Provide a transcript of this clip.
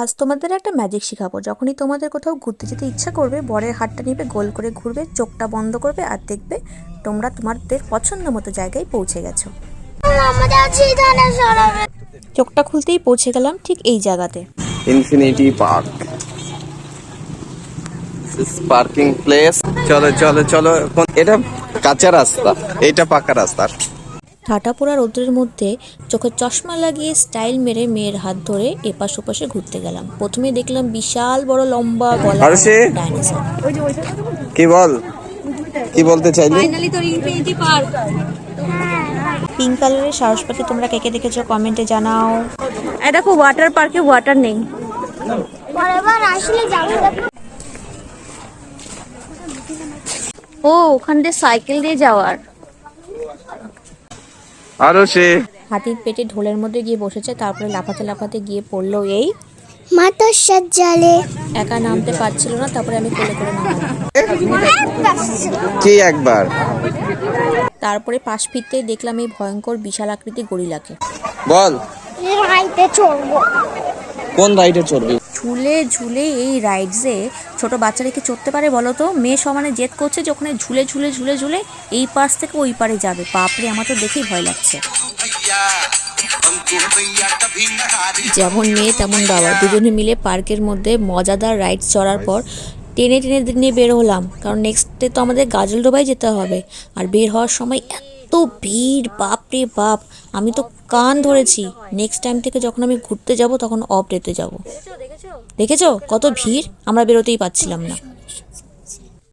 আজ তোমাদের একটা ম্যাজিক শেখাবো। যখনই তোমাদের কোথাও ঘুরতে যেতে ইচ্ছা করবে, বরের হাতটা নিবে, গোল করে ঘুরবে, চোখটা বন্ধ করবে আর দেখবে তোমরা তোমাদের পছন্দ মতো জায়গায় পৌঁছে গেছো। চোখটা খুলতেই পৌঁছে গেলাম ঠিক এই জায়গাতে। Infinity park parking place. চলো চলো চলো, এটা কাঁচা রাস্তা, এটা পাকা রাস্তা। ঠাটা পোড়া রোদ্রের মধ্যে চোখে চশমা লাগিয়ে স্টাইল মেরে মেয়ের হাত ধরে এপাশ ওপাশে ঘুরতে গেলাম। প্রথমে দেখলাম বিশাল বড় লম্বা গলা ডাইনোসর। কি বলতে চাইলি? ফাইনালি তোর ইনফিনিটি পার্ক। পিঙ্ক কালারের সারস পাখি তোমরা কে কে দেখেছো কমেন্টে জানাও। এই দেখো ওয়াটার পার্কে ওয়াটার নেই। ও ওখান দিয়ে সাইকেল দিয়ে যাওয়ার। আরো সে হাতির পেটে ঢোলের মধ্যে গিয়ে বসেছে, তারপরে লাফাতে লাফাতে গিয়ে পড়লো এই মাতসার জালে। একা নামতে পারছিল না, তারপরে আমি কোলে করে নামালাম। কি একবার তারপরে পাশ ফিরতেই দেখলাম এই ভয়ঙ্কর বিশাল আকৃতির গরিলাকে। বল রাইতে চড়বো। কোন রাইডে চড়বি? ঝুলে ঝুলে এই রাইডসে ছোট বাচ্চারা কি চড়তে পারে বলো তো? মেয়ে সমানে জেদ করছে যে ওখানে ঝুলে ঝুলে ঝুলে ঝুলে এই পাশ থেকে ওই পারে যাবে। বাপরে, আমার তো দেখেই ভয় লাগছে। যেমন মেয়ে তেমন বাবা, দুজনে মিলে পার্কের মধ্যে মজাদার রাইডস চড়ার পর টেনে টেনে নিয়ে বের হলাম, কারণ নেক্সট ডে তো আমাদের গাজলডোবায় যেতে হবে। আর বের হওয়ার সময় এত ভিড়, বাপরে বাপ, আমি তো কান ধরেছি। নেক্সট টাইম থেকে যখন আমি ঘুরতে যাব তখন অফ ডেতে যাব। দেখেছো কত ভিড়, আমরা বেরোতেই পাচ্ছিলাম না।